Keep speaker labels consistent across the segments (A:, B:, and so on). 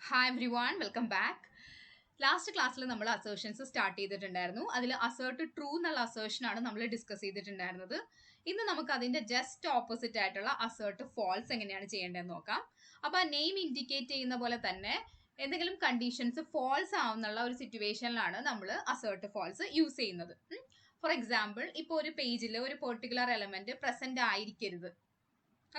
A: Hi everyone, welcome back. Last class we assertions started. Assert true assertion we discussed. Now we just opposite assert false. Now name indicate എന്തെങ്കിലും conditions false ആവുന്നുള്ള ഒരു സിറ്റുവേഷനിലാണ് നമ്മൾ assert false use ചെയ്യുന്നത്. For example, ഇപ്പോൾ ഒരു പേജിൽ ഒരു particular element present ആയിരിക്കരുത്.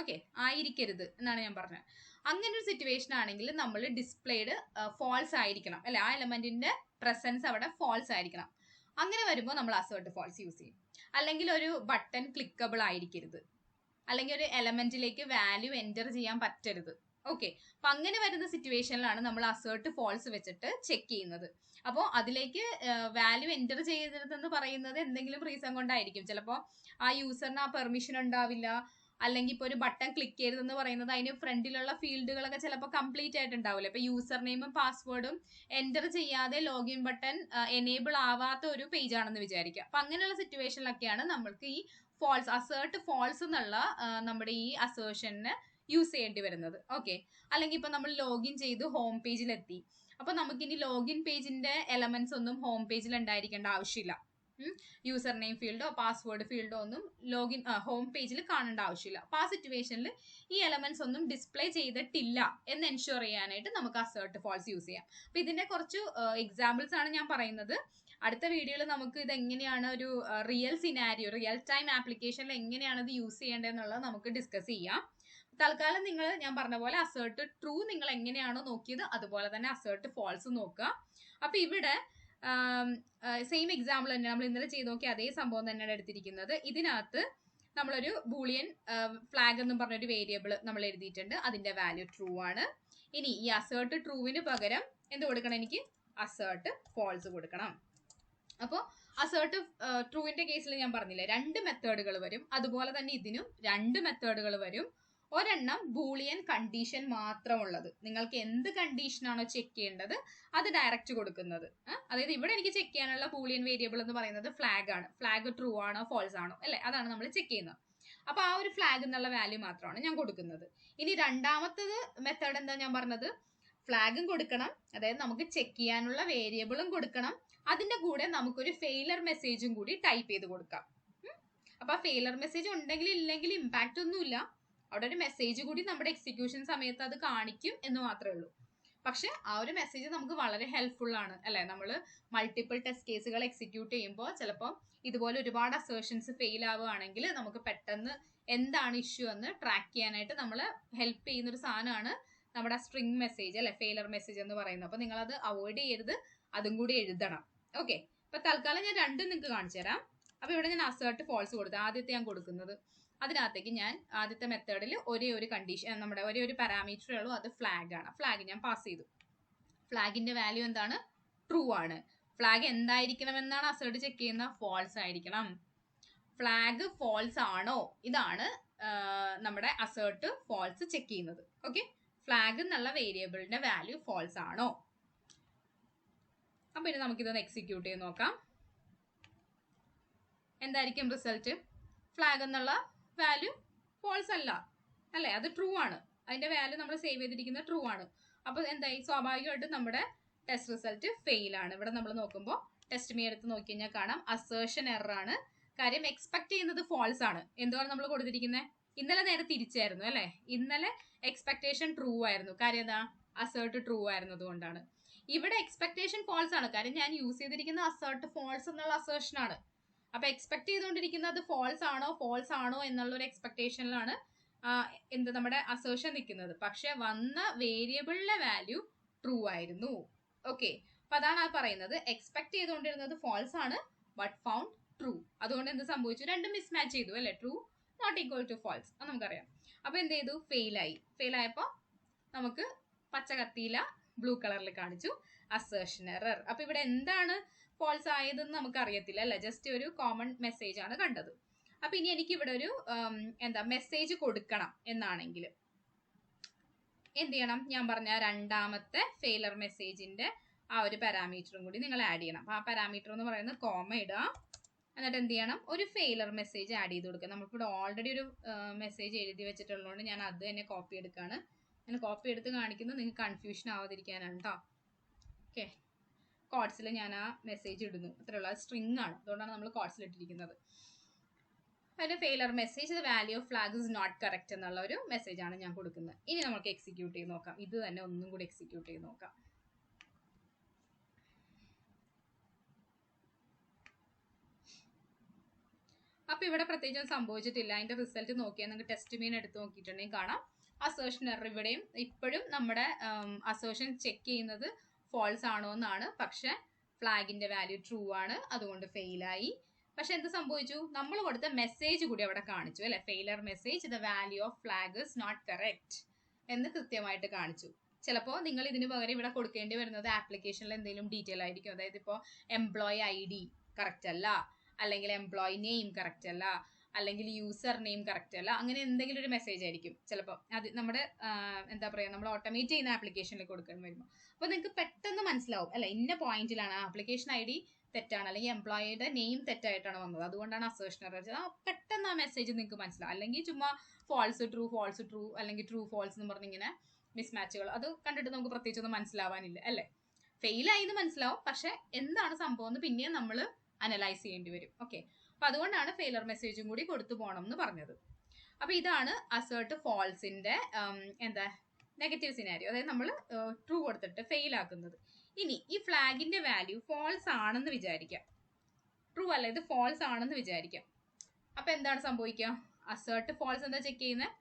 A: Okay, ആയിരിക്കരുത് എന്നാണ് ഞാൻ പറഞ്ഞത്. അങ്ങനെ ഒരു സിറ്റുവേഷൻ ആണെങ്കിൽ നമ്മൾ ഡിസ്പ്ലേഡ് ഫാൾസ് ആയിരിക്കണം അല്ലെ, ആ എലമെന്റിന്റെ പ്രസൻസ് അവിടെ ഫാൾസ് ആയിരിക്കണം. അങ്ങനെ വരുമ്പോൾ നമ്മൾ അസേർട്ട് ഫാൾസ് യൂസ് ചെയ്യും. അല്ലെങ്കിൽ ഒരു ബട്ടൺ ക്ലിക്കബിൾ ആയിരിക്കരുത്, അല്ലെങ്കിൽ ഒരു എലമെന്റിലേക്ക് വാല്യൂ എൻ്റർ ചെയ്യാൻ പറ്റരുത്. ഓക്കെ, അപ്പൊ അങ്ങനെ വരുന്ന സിറ്റുവേഷനിലാണ് നമ്മൾ അസേർട്ട് ഫാൾസ് വെച്ചിട്ട് ചെക്ക് ചെയ്യുന്നത്. അപ്പോൾ അതിലേക്ക് വാല്യൂ എൻ്റർ ചെയ്യരുതെന്ന് പറയുന്നത് എന്തെങ്കിലും റീസൺ കൊണ്ടായിരിക്കും. ചിലപ്പോൾ ആ യൂസറിന് ആ പെർമിഷൻ ഉണ്ടാവില്ല, അല്ലെങ്കിൽ ഇപ്പോൾ ഒരു ബട്ടൺ ക്ലിക്ക് ചെയ്തതെന്ന് പറയുന്നത് അതിന് ഫ്രണ്ടിലുള്ള ഫീൽഡുകളൊക്കെ ചിലപ്പോൾ കംപ്ലീറ്റ് ആയിട്ടുണ്ടാവില്ല. ഇപ്പൊ യൂസർ നെയിമും പാസ്വേഡും എൻ്റർ ചെയ്യാതെ ലോഗിൻ ബട്ടൺ എനേബിൾ ആവാത്ത ഒരു പേജ് ആണെന്ന് വിചാരിക്കുക. അപ്പൊ അങ്ങനെയുള്ള സിറ്റുവേഷനിലൊക്കെയാണ് നമ്മൾക്ക് ഈ ഫാൾസ് അസേർട്ട് ഫാൾസ് എന്നുള്ള നമ്മുടെ ഈ അസേർഷന് യൂസ് ചെയ്യേണ്ടി വരുന്നത്. ഓക്കെ, അല്ലെങ്കിൽ ഇപ്പൊ നമ്മൾ ലോഗിൻ ചെയ്ത് ഹോം പേജിലെത്തി, അപ്പൊ നമുക്കിനി ലോഗിൻ പേജിന്റെ എലമെന്റ്സ് ഒന്നും ഹോം പേജിൽ ഉണ്ടായിരിക്കേണ്ട ആവശ്യമില്ല. യൂസർ നെയിം ഫീൽഡോ പാസ്വേഡ് ഫീൽഡോ ഒന്നും ലോഗിൻ ഹോം പേജിൽ കാണേണ്ട ആവശ്യമില്ല. അപ്പൊ ആ സിറ്റുവേഷനിൽ ഈ എലമെന്റ്സ് ഒന്നും ഡിസ്പ്ലേ ചെയ്തിട്ടില്ല എന്ന് എൻഷുർ ചെയ്യാനായിട്ട് നമുക്ക് അസേർട്ട് ഫാൾസ് യൂസ് ചെയ്യാം. അപ്പൊ ഇതിന്റെ കുറച്ച് എക്സാമ്പിൾസ് ആണ് ഞാൻ പറയുന്നത്. അടുത്ത വീഡിയോയിൽ നമുക്ക് ഇത് എങ്ങനെയാണ് ഒരു റിയൽ സിനാരിയോ, റിയൽ ടൈം ആപ്ലിക്കേഷനിൽ എങ്ങനെയാണ് ഇത് യൂസ് ചെയ്യേണ്ടതെന്നുള്ളത് നമുക്ക് ഡിസ്കസ് ചെയ്യാം. തൽക്കാലം ഞാൻ പറഞ്ഞ പോലെ അസേർട്ട് ട്രൂ നിങ്ങൾ എങ്ങനെയാണോ നോക്കിയത് അതുപോലെ തന്നെ അസേർട്ട് ഫാൾസ് നോക്കുക. അപ്പൊ ഇവിടെ സെയിം എക്സാമ്പിൾ തന്നെ നമ്മൾ ഇന്നലെ ചെയ്ത് നോക്കി അതേ സംഭവം തന്നെയാണ് എടുത്തിരിക്കുന്നത്. ഇതിനകത്ത് നമ്മളൊരു ബൂളിയൻ ഫ്ലാഗ് എന്നും പറഞ്ഞൊരു വേരിയബിൾ നമ്മൾ എഴുതിയിട്ടുണ്ട്, അതിന്റെ വാല്യൂ ട്രൂ ആണ്. ഇനി ഈ അസേർട്ട് ട്രൂവിന് പകരം എന്ത് കൊടുക്കണം, എനിക്ക് അസേർട്ട് ഫാൾസ് കൊടുക്കണം. അപ്പോൾ അസേർട്ട് ട്രൂവിന്റെ കേസിൽ ഞാൻ പറഞ്ഞില്ലേ, 2 മെത്തേഡുകൾ വരും. അതുപോലെ തന്നെ ഇതിനും 2 മെത്തേഡുകൾ വരും. ഒരെണ്ണം ബൂളിയൻ കണ്ടീഷൻ മാത്രമുള്ളത്, നിങ്ങൾക്ക് എന്ത് കണ്ടീഷനാണോ ചെക്ക് ചെയ്യേണ്ടത് അത് ഡയറക്റ്റ് കൊടുക്കുന്നത്. അതായത് ഇവിടെ എനിക്ക് ചെക്ക് ചെയ്യാനുള്ള ബൂളിയൻ വേരിയബിൾ എന്ന് പറയുന്നത് ഫ്ലാഗ് ആണ്. ഫ്ലാഗ് ട്രൂ ആണോ ഫോൾസ് ആണോ അല്ലെ, അതാണ് നമ്മൾ ചെക്ക് ചെയ്യുന്നത്. അപ്പൊ ആ ഒരു ഫ്ലാഗ് എന്നുള്ള വാല്യൂ മാത്രമാണ് ഞാൻ കൊടുക്കുന്നത്. ഇനി രണ്ടാമത്തത് മെത്തേഡ് എന്താ ഞാൻ പറഞ്ഞത്, ഫ്ലാഗും കൊടുക്കണം, അതായത് നമുക്ക് ചെക്ക് ചെയ്യാനുള്ള വേരിയബിളും കൊടുക്കണം, അതിന്റെ കൂടെ നമുക്കൊരു ഫെയിലർ മെസ്സേജും കൂടി ടൈപ്പ് ചെയ്ത് കൊടുക്കാം. അപ്പൊ ആ ഫെയിലർ മെസ്സേജ് ഉണ്ടെങ്കിൽ ഇല്ലെങ്കിൽ ഇമ്പാക്റ്റ് ഒന്നുമില്ല, അവിടെ ഒരു മെസ്സേജ് കൂടി നമ്മുടെ എക്സിക്യൂഷൻ സമയത്ത് അത് കാണിക്കും എന്ന് മാത്രമേ ഉള്ളൂ. പക്ഷെ ആ ഒരു മെസ്സേജ് നമുക്ക് വളരെ ഹെൽപ്ഫുൾ ആണ് അല്ലെ. നമ്മൾ മൾട്ടിപ്പിൾ ടെസ്റ്റ് കേസുകൾ എക്സിക്യൂട്ട് ചെയ്യുമ്പോൾ ചിലപ്പോൾ ഇതുപോലെ ഒരുപാട് അസേർഷൻസ് ഫെയിൽ ആവുകയാണെങ്കിൽ നമുക്ക് പെട്ടെന്ന് എന്താണ് ഇഷ്യൂ എന്ന് ട്രാക്ക് ചെയ്യാനായിട്ട് നമ്മളെ ഹെൽപ്പ് ചെയ്യുന്ന ഒരു സാധനമാണ് നമ്മുടെ സ്ട്രിംഗ് മെസ്സേജ് അല്ലെ, ഫെയിലർ മെസ്സേജ് എന്ന് പറയുന്നത്. അപ്പൊ നിങ്ങൾ അത് അവോയ്ഡ് ചെയ്യരുത്, അതും കൂടി എഴുതണം. ഓക്കെ, അപ്പൊ തൽക്കാലം ഞാൻ രണ്ടും നിങ്ങൾക്ക് കാണിച്ചു തരാം. അപ്പൊ ഇവിടെ ഞാൻ അസേർട്ട് ഫാൾസ് കൊടുത്തു, ആദ്യത്തെ ഞാൻ കൊടുക്കുന്നത്. അതിനകത്തേക്ക് ഞാൻ ആദ്യത്തെ മെത്തേഡിൽ ഒരേ ഒരു കണ്ടീഷൻ, നമ്മുടെ ഒരേ ഒരു പാരാമീറ്ററേ ഉള്ളൂ, അത് ഫ്ലാഗ് ആണ്. ഫ്ലാഗ് ഞാൻ പാസ് ചെയ്തു. ഫ്ലാഗിന്റെ വാല്യൂ എന്താണ്, ട്രൂ ആണ്. ഫ്ലാഗ് എന്തായിരിക്കണം എന്നാണ് അസേർട്ട് ചെക്ക് ചെയ്യുന്ന, ഫാൾസ് ആയിരിക്കണം. ഫ്ലാഗ് ഫാൾസ് ആണോ, ഇതാണ് നമ്മുടെ അസേർട്ട് ഫാൾസ് ചെക്ക് ചെയ്യുന്നത്. ഓക്കെ, ഫ്ലാഗ് എന്നുള്ള വേരിയബിളിന്റെ വാല്യൂ ഫാൾസ് ആണോ. അപ്പൊ ഇനി നമുക്കിതൊന്ന് എക്സിക്യൂട്ട് ചെയ്ത് നോക്കാം. എന്തായിരിക്കും റിസൾട്ട്, ഫ്ലാഗ് എന്നുള്ള വാല്യൂ ഫോൾസ് അല്ല അല്ലെ, അത് ട്രൂ ആണ്. അതിന്റെ വാല്യൂ നമ്മൾ സേവ് ചെയ്തിരിക്കുന്നത് ട്രൂ ആണ്. അപ്പൊ എന്തായി, സ്വാഭാവികമായിട്ടും നമ്മുടെ ടെസ്റ്റ് റിസൾട്ട് ഫെയിൽ ആണ്. ഇവിടെ നമ്മൾ നോക്കുമ്പോൾ ടെസ്റ്റ് മീ എടുത്ത് നോക്കി കഴിഞ്ഞാൽ കാണാം അസേർഷൻ എറർ ആണ്. കാര്യം എക്സ്പെക്ട് ചെയ്യുന്നത് ഫോൾസ് ആണ്. എന്തുവാണ് നമ്മൾ കൊടുത്തിരിക്കുന്നത്, ഇന്നലെ നേരെ തിരിച്ചായിരുന്നു അല്ലെ, ഇന്നലെ എക്സ്പെക്ടേഷൻ ട്രൂ ആയിരുന്നു. കാര്യം എന്താ, അസേർട്ട് ട്രൂ ആയിരുന്നത് കൊണ്ടാണ്. ഇവിടെ എക്സ്പെക്ടേഷൻ ഫോൾസ് ആണ്, കാര്യം ഞാൻ യൂസ് ചെയ്തിരിക്കുന്ന അസേർട്ട് ഫോൾസ് എന്നുള്ള അസേർഷൻ ആണ്. അപ്പൊ എക്സ്പെക്ട് ചെയ്തുകൊണ്ടിരിക്കുന്നത് ഫോൾസ് ആണോ എന്നുള്ള ഒരു എക്സ്പെക്ടേഷനിലാണ് നമ്മുടെ അസേർഷൻ നിൽക്കുന്നത്. പക്ഷെ വന്ന വേരിയബിളിലെ വാല്യൂ ട്രൂ ആയിരുന്നു. ഓക്കെ, അപ്പൊ അതാണ് ആ പറയുന്നത്, എക്സ്പെക്ട് ചെയ്തുകൊണ്ടിരുന്നത് ഫോൾസ് ആണ് ബട്ട് ഫൗണ്ട് ട്രൂ. അതുകൊണ്ട് എന്ത് സംഭവിച്ചു, രണ്ടും മിസ്മാച്ച് ചെയ്തു അല്ലെ, true not equal to false, അത് നമുക്കറിയാം. അപ്പൊ എന്ത് ചെയ്തു, ഫെയിൽ ആയപ്പോ നമുക്ക് പച്ച കത്തിയില ബ്ലൂ കളറിൽ കാണിച്ചു അസേർഷൻ എറർ. അപ്പൊ ഇവിടെ എന്താണ് ഫോൾസ് ആയതെന്ന് നമുക്ക് അറിയത്തില്ല അല്ലെ, ജസ്റ്റ് ഒരു കോമൺ മെസ്സേജ് ആണ് കണ്ടത്. അപ്പൊ ഇനി എനിക്ക് ഇവിടെ ഒരു മെസ്സേജ് കൊടുക്കണം എന്നാണെങ്കിൽ എന്ത് ചെയ്യണം, ഞാൻ പറഞ്ഞ രണ്ടാമത്തെ ഫെയിലർ മെസ്സേജിന്റെ ആ ഒരു പാരാമീറ്ററും കൂടി നിങ്ങൾ ആഡ് ചെയ്യണം. അപ്പൊ ആ പാരാമീറ്റർ എന്ന് പറയുന്നത് കോമ ഇടുക, എന്നിട്ട് എന്ത് ചെയ്യണം, ഒരു ഫെയിലർ മെസ്സേജ് ആഡ് ചെയ്ത് കൊടുക്കുക. നമുക്കിവിടെ ഓൾറെഡി ഒരു മെസ്സേജ് എഴുതി വെച്ചിട്ടുള്ളതുകൊണ്ട് ഞാൻ അത് തന്നെ കോപ്പി എടുക്കുകയാണ്. ഞാൻ കോപ്പി എടുത്ത് കാണിക്കുന്നത് നിങ്ങൾക്ക് കൺഫ്യൂഷൻ ആവാതിരിക്കാനാണ് കേട്ടോ. ഓക്കെ, കോഡ്സിൽ ഞാൻ ആ മെസ്സേജ് ഇടുന്നു, അത്രയുള്ള സ്ട്രിങ് ആണ്, അതുകൊണ്ടാണ് നമ്മൾ കോഡ്സിൽ ഇട്ടിരിക്കുന്നത്. അതിന്റെ failure message the value of flag is not correct എന്നുള്ള ഒരു മെസ്സേജ് ആണ് ഞാൻ കൊടുക്കുന്നത്. ഇനി നമുക്ക് എക്സിക്യൂട്ട് ചെയ്ത് നോക്കാം. ഇത് തന്നെ ഒന്നും കൂടി എക്സിക്യൂട്ട് ചെയ്ത് നോക്കാം. അപ്പൊ ഇവിടെ പ്രത്യേകിച്ചും സംഭവിച്ചിട്ടില്ല. അതിന്റെ റിസൾട്ട് നോക്കിയാൽ നിങ്ങൾക്ക് ടെസ്റ്റ് മീൻ എടുത്ത് നോക്കിയിട്ടുണ്ടെങ്കിൽ കാണാം അസേർഷൻ എറർ ഇവിടെയും ഇപ്പോഴും നമ്മുടെ അസേർഷൻ ചെക്ക് ചെയ്യുന്നത് ഫോൾസ് ആണോ എന്നാണ്. പക്ഷെ ഫ്ലാഗിന്റെ വാല്യൂ ട്രൂ ആണ്, അതുകൊണ്ട് ഫെയിലായി. പക്ഷെ എന്ത് സംഭവിച്ചു, നമ്മൾ കൊടുത്ത മെസ്സേജ് കൂടി അവിടെ കാണിച്ചു അല്ലെ, failure message the value of flag is not correct എന്ന് കൃത്യമായിട്ട് കാണിച്ചു. ചിലപ്പോൾ നിങ്ങൾ ഇതിന് പകരം ഇവിടെ കൊടുക്കേണ്ടി വരുന്നത് ആപ്ലിക്കേഷനിൽ എന്തെങ്കിലും ഡീറ്റെയിൽ ആയിരിക്കും. അതായത് ഇപ്പോൾ എംപ്ലോയി ID കറക്റ്റ് അല്ല, അല്ലെങ്കിൽ എംപ്ലോയി നെയിം കറക്റ്റ് അല്ല, അല്ലെങ്കിൽ യൂസർ നെയിം കറക്റ്റ് അല്ല, അങ്ങനെ എന്തെങ്കിലും ഒരു മെസ്സേജ് ആയിരിക്കും ചിലപ്പോൾ. അത് നമ്മുടെ എന്താ പറയുക, നമ്മൾ ഓട്ടോമേറ്റ് ചെയ്യുന്ന ആപ്ലിക്കേഷനിൽ കൊടുക്കാൻ വരുമ്പോൾ അപ്പോൾ നിങ്ങൾക്ക് പെട്ടെന്ന് മനസ്സിലാവും അല്ലെ, ഇന്ന പോയിന്റിലാണ് ആപ്ലിക്കേഷൻ ID തെറ്റാണ്, അല്ലെങ്കിൽ എംപ്ലോയിയുടെ നെയിം തെറ്റായിട്ടാണ് വന്നത്, അതുകൊണ്ടാണ് അസേർഷൻ എറർ. പെട്ടെന്ന് ആ മെസ്സേജ് നിങ്ങൾക്ക് മനസ്സിലാവും. അല്ലെങ്കിൽ ചുമ്മാ ഫോൾസ് ട്രൂ അല്ലെങ്കിൽ ട്രൂ ഫോൾസ് എന്ന് പറഞ്ഞിങ്ങനെ മിസ്മാച്ചുകൾ, അത് കണ്ടിട്ട് നമുക്ക് പ്രത്യേകിച്ചൊന്നും മനസ്സിലാവാനില്ല അല്ലേ. ഫെയിലായി എന്ന് മനസ്സിലാവും, പക്ഷെ എന്താണ് സംഭവം എന്ന് പിന്നെയും നമ്മൾ അനലൈസ് ചെയ്യേണ്ടി വരും. ഓക്കെ, അപ്പൊ അതുകൊണ്ടാണ് ഫെയിലർ മെസ്സേജും കൂടി കൊടുത്തു പോകണം എന്ന് പറഞ്ഞത്. അപ്പൊ ഇതാണ് അസേർട്ട് ഫോൾസിന്റെ എന്താ നെഗറ്റീവ് സിനാരിയോ, അതായത് നമ്മൾ ട്രൂ കൊടുത്തിട്ട് ഫെയിൽ ആക്കുന്നത്. ഇനി ഈ ഫ്ലാഗിന്റെ വാല്യൂ ഫോൾസ് ആണെന്ന് വിചാരിക്കാം, ട്രൂ അല്ല ഇത് ഫോൾസ് ആണെന്ന് വിചാരിക്കാം. അപ്പൊ എന്താണ് സംഭവിക്കുക, അസേർട്ട് ഫോൾസ് എന്താ ചെക്ക് ചെയ്യുന്നത്,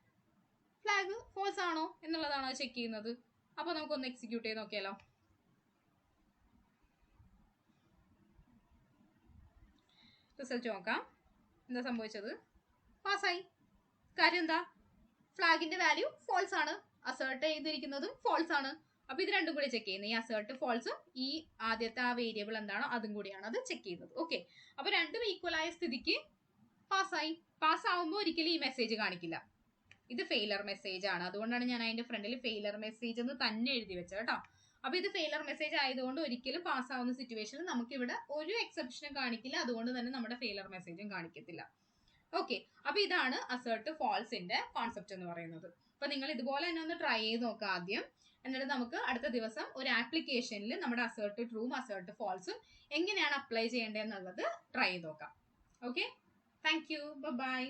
A: ഫ്ലാഗ് ഫോൾസ് ആണോ എന്നുള്ളതാണോ ചെക്ക് ചെയ്യുന്നത്. അപ്പൊ നമുക്കൊന്ന് എക്സിക്യൂട്ട് ചെയ്ത് നോക്കിയാലോ. റിസൾട്ട് നോക്കാം. എന്താ സംഭവിച്ചത്, പാസ്സായി. കാര്യം എന്താ, ഫ്ലാഗിന്റെ വാല്യൂ ഫോൾസ് ആണ്, അസേർട്ട് ചെയ്തിരിക്കുന്നതും ഫോൾസ് ആണ്. അപ്പൊ ഇത് രണ്ടും കൂടി ചെക്ക് ചെയ്യുന്നത്, ഈ അസേർട്ട് ഫോൾസും ഈ ആദ്യത്തെ ആ വേരിയബിൾ എന്താണോ അതും കൂടിയാണ് അത് ചെക്ക് ചെയ്യുന്നത്. ഓക്കെ, അപ്പൊ രണ്ടും ഈക്വൽ ആയ സ്ഥിതിക്ക് പാസ്സായി. പാസ് ആവുമ്പോൾ ഒരിക്കലും ഈ മെസ്സേജ് കാണിക്കില്ല, ഇത് ഫെയിലർ മെസ്സേജ് ആണ്. അതുകൊണ്ടാണ് ഞാൻ അതിന്റെ ഫ്രണ്ടിൽ ഫെയിലർ മെസ്സേജ് എന്ന് തന്നെ എഴുതി വെച്ചത് കേട്ടോ. അപ്പൊ ഇത് ഫെയിലർ മെസ്സേജ് ആയതുകൊണ്ട് ഒരിക്കലും പാസ് ആവുന്ന സിറ്റുവേഷനിൽ നമുക്ക് ഇവിടെ ഒരു എക്സെപ്ഷനും കാണിക്കില്ല, അതുകൊണ്ട് തന്നെ നമ്മുടെ ഫെയിലർ മെസ്സേജും കാണിക്കത്തില്ല. ഓക്കെ, അപ്പൊ ഇതാണ് അസേർട്ട് ഫോൾസിന്റെ കോൺസെപ്റ്റ് എന്ന് പറയുന്നത്. അപ്പൊ നിങ്ങൾ ഇതുപോലെ തന്നെ ഒന്ന് ട്രൈ ചെയ്ത് നോക്കുക ആദ്യം, എന്നിട്ട് നമുക്ക് അടുത്ത ദിവസം ഒരു ആപ്ലിക്കേഷനിൽ നമ്മുടെ അസേർട്ട് ട്രൂവും അസേർട്ട് ഫോൾസും എങ്ങനെയാണ് അപ്ലൈ ചെയ്യേണ്ടതെന്നുള്ളത് ട്രൈ ചെയ്ത് നോക്കാം. Okay, thank you, by.